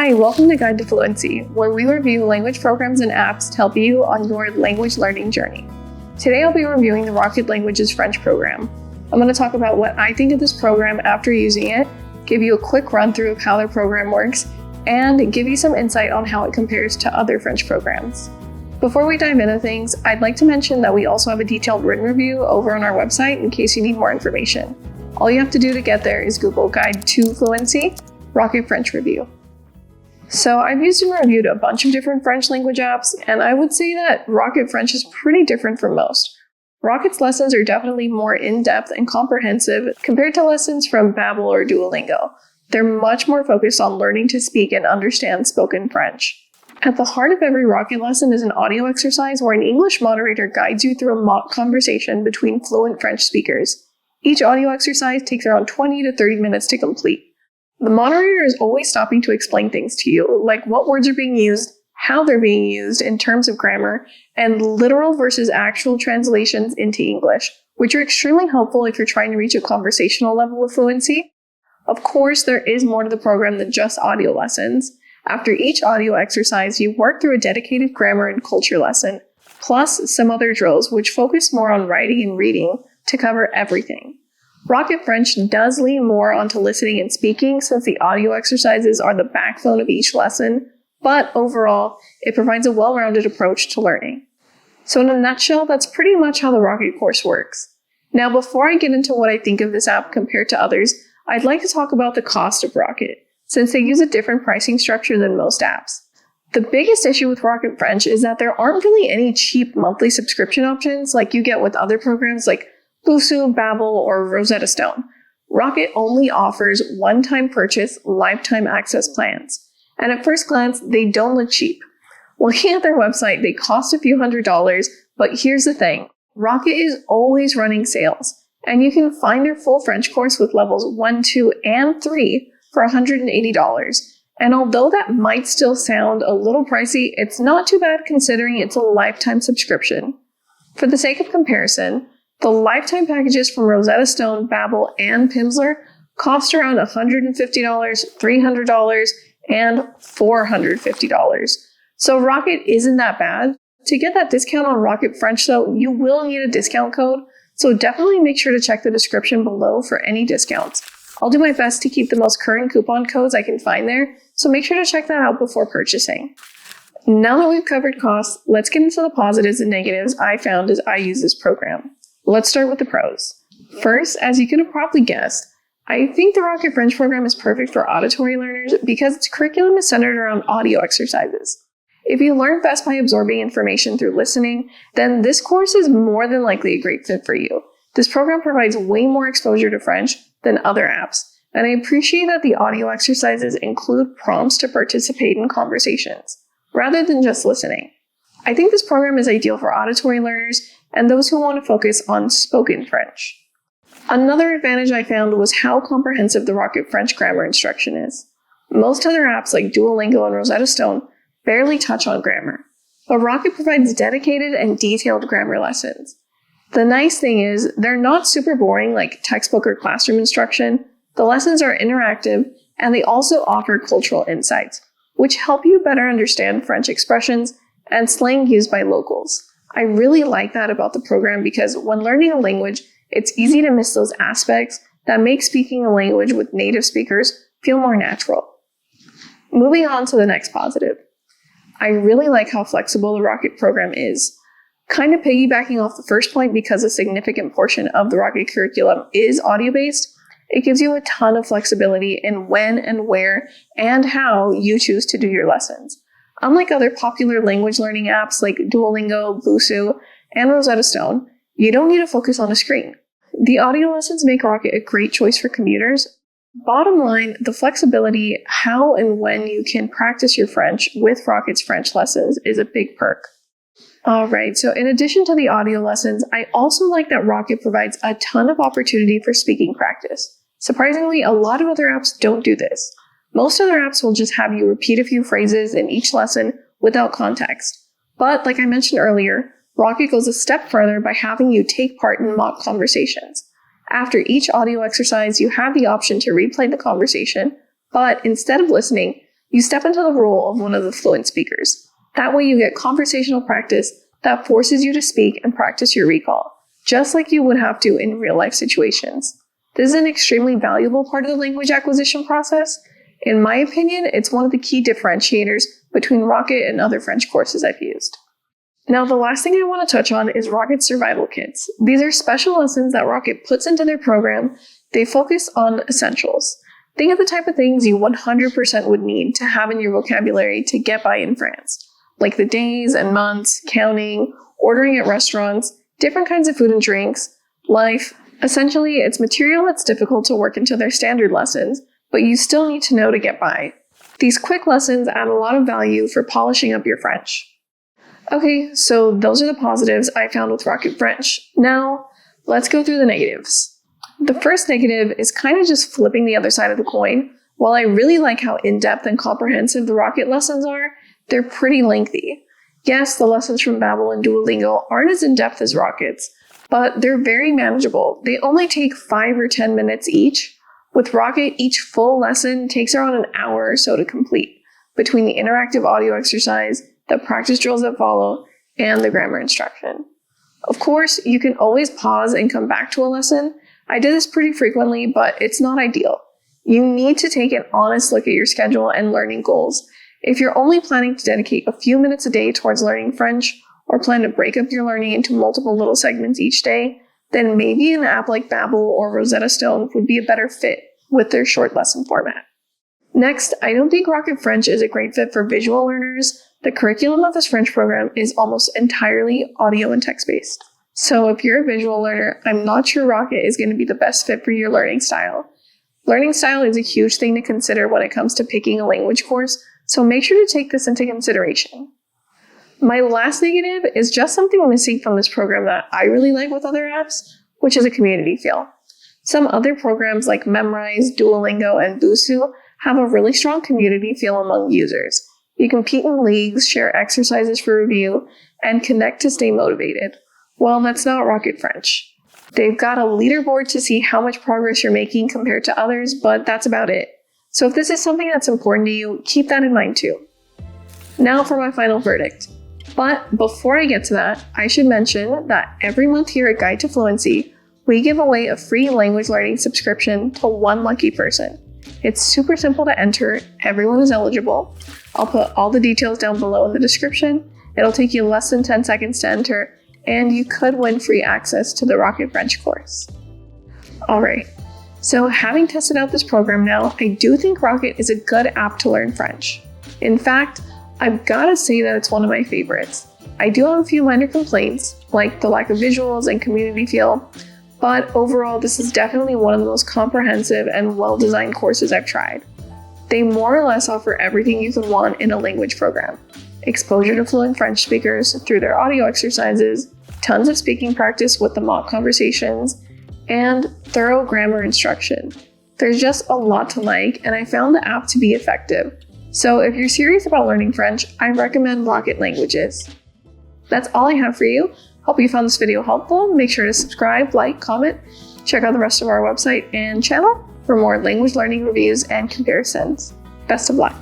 Hi, welcome to Guide to Fluency, where we review language programs and apps to help you on your language learning journey. Today I'll be reviewing the Rocket Languages French program. I'm going to talk about what I think of this program after using it, give you a quick run through of how their program works, and give you some insight on how it compares to other French programs. Before we dive into things, I'd like to mention that we also have a detailed written review over on our website in case you need more information. All you have to do to get there is Google Guide to Fluency, Rocket French Review. So I've used and reviewed a bunch of different French language apps, and I would say that Rocket French is pretty different from most. Rocket's lessons are definitely more in-depth and comprehensive compared to lessons from Babbel or Duolingo. They're much more focused on learning to speak and understand spoken French. At the heart of every Rocket lesson is an audio exercise where an English moderator guides you through a mock conversation between fluent French speakers. Each audio exercise takes around 20 to 30 minutes to complete. The moderator is always stopping to explain things to you, like what words are being used, how they're being used in terms of grammar, and literal versus actual translations into English, which are extremely helpful if you're trying to reach a conversational level of fluency. Of course, there is more to the program than just audio lessons. After each audio exercise, you work through a dedicated grammar and culture lesson, plus some other drills which focus more on writing and reading to cover everything. Rocket French does lean more onto listening and speaking since the audio exercises are the backbone of each lesson, but overall, it provides a well-rounded approach to learning. So in a nutshell, that's pretty much how the Rocket course works. Now, before I get into what I think of this app compared to others, I'd like to talk about the cost of Rocket, since they use a different pricing structure than most apps. The biggest issue with Rocket French is that there aren't really any cheap monthly subscription options like you get with other programs like Busuu, Babbel, or Rosetta Stone. Rocket only offers one-time purchase, lifetime access plans. And at first glance, they don't look cheap. Looking at their website, they cost a few $100s, but here's the thing. Rocket is always running sales, and you can find their full French course with levels 1, 2, and 3 for $180. And although that might still sound a little pricey, it's not too bad considering it's a lifetime subscription. For the sake of comparison, the lifetime packages from Rosetta Stone, Babbel, and Pimsleur cost around $150, $300, and $450. So Rocket isn't that bad. To get that discount on Rocket French though, you will need a discount code, so definitely make sure to check the description below for any discounts. I'll do my best to keep the most current coupon codes I can find there, so make sure to check that out before purchasing. Now that we've covered costs, let's get into the positives and negatives I found as I use this program. Let's start with the pros. First, as you could have probably guessed, I think the Rocket French program is perfect for auditory learners because its curriculum is centered around audio exercises. If you learn best by absorbing information through listening, then this course is more than likely a great fit for you. This program provides way more exposure to French than other apps, and I appreciate that the audio exercises include prompts to participate in conversations, rather than just listening. I think this program is ideal for auditory learners and those who want to focus on spoken French. Another advantage I found was how comprehensive the Rocket French grammar instruction is. Most other apps like Duolingo and Rosetta Stone barely touch on grammar, but Rocket provides dedicated and detailed grammar lessons. The nice thing is, they're not super boring like textbook or classroom instruction. The lessons are interactive, and they also offer cultural insights, which help you better understand French expressions and slang used by locals. I really like that about the program because when learning a language, it's easy to miss those aspects that make speaking a language with native speakers feel more natural. Moving on to the next positive. I really like how flexible the Rocket program is. Kind of piggybacking off the first point because a significant portion of the Rocket curriculum is audio-based, it gives you a ton of flexibility in when and where and how you choose to do your lessons. Unlike other popular language learning apps like Duolingo, Busuu, and Rosetta Stone, you don't need to focus on a screen. The audio lessons make Rocket a great choice for commuters. Bottom line, the flexibility, how and when you can practice your French with Rocket's French lessons is a big perk. Alright, so in addition to the audio lessons, I also like that Rocket provides a ton of opportunity for speaking practice. Surprisingly, a lot of other apps don't do this. Most other apps will just have you repeat a few phrases in each lesson without context. But like I mentioned earlier, Rocket goes a step further by having you take part in mock conversations. After each audio exercise, you have the option to replay the conversation, but instead of listening, you step into the role of one of the fluent speakers. That way you get conversational practice that forces you to speak and practice your recall, just like you would have to in real-life situations. This is an extremely valuable part of the language acquisition process. In my opinion, it's one of the key differentiators between Rocket and other French courses I've used. Now, the last thing I want to touch on is Rocket survival kits. These are special lessons that Rocket puts into their program. They focus on essentials. Think of the type of things you 100% would need to have in your vocabulary to get by in France, like the days and months, counting, ordering at restaurants, different kinds of food and drinks, life. Essentially, it's material that's difficult to work into their standard lessons, but you still need to know to get by. These quick lessons add a lot of value for polishing up your French. Okay, so those are the positives I found with Rocket French. Now, let's go through the negatives. The first negative is kind of just flipping the other side of the coin. While I really like how in-depth and comprehensive the Rocket lessons are, they're pretty lengthy. Yes, the lessons from Babbel and Duolingo aren't as in-depth as Rocket's, but they're very manageable. They only take 5 or 10 minutes each. With Rocket, each full lesson takes around an hour or so to complete, between the interactive audio exercise, the practice drills that follow, and the grammar instruction. Of course, you can always pause and come back to a lesson. I did this pretty frequently, but it's not ideal. You need to take an honest look at your schedule and learning goals. If you're only planning to dedicate a few minutes a day towards learning French, or plan to break up your learning into multiple little segments each day, then maybe an app like Babbel or Rosetta Stone would be a better fit with their short lesson format. Next, I don't think Rocket French is a great fit for visual learners. The curriculum of this French program is almost entirely audio and text-based. So if you're a visual learner, I'm not sure Rocket is going to be the best fit for your learning style. Learning style is a huge thing to consider when it comes to picking a language course, so make sure to take this into consideration. My last negative is just something missing from this program that I really like with other apps, which is a community feel. Some other programs like Memrise, Duolingo, and Busuu have a really strong community feel among users. You compete in leagues, share exercises for review, and connect to stay motivated. Well, that's not Rocket French. They've got a leaderboard to see how much progress you're making compared to others, but that's about it. So if this is something that's important to you, keep that in mind too. Now for my final verdict. But before I get to that, I should mention that every month here at Guide to Fluency, we give away a free language learning subscription to one lucky person. It's super simple to enter, everyone is eligible. I'll put all the details down below in the description. It'll take you less than 10 seconds to enter, and you could win free access to the Rocket French course. Alright, so having tested out this program now, I do think Rocket is a good app to learn French. In fact, I've gotta say that it's one of my favorites. I do have a few minor complaints, like the lack of visuals and community feel, but overall this is definitely one of the most comprehensive and well-designed courses I've tried. They more or less offer everything you could want in a language program. Exposure to fluent French speakers through their audio exercises, tons of speaking practice with the mock conversations, and thorough grammar instruction. There's just a lot to like, and I found the app to be effective. So if you're serious about learning French, I recommend Rocket Languages. That's all I have for you. Hope you found this video helpful. Make sure to subscribe, like, comment, check out the rest of our website and channel for more language learning reviews and comparisons. Best of luck.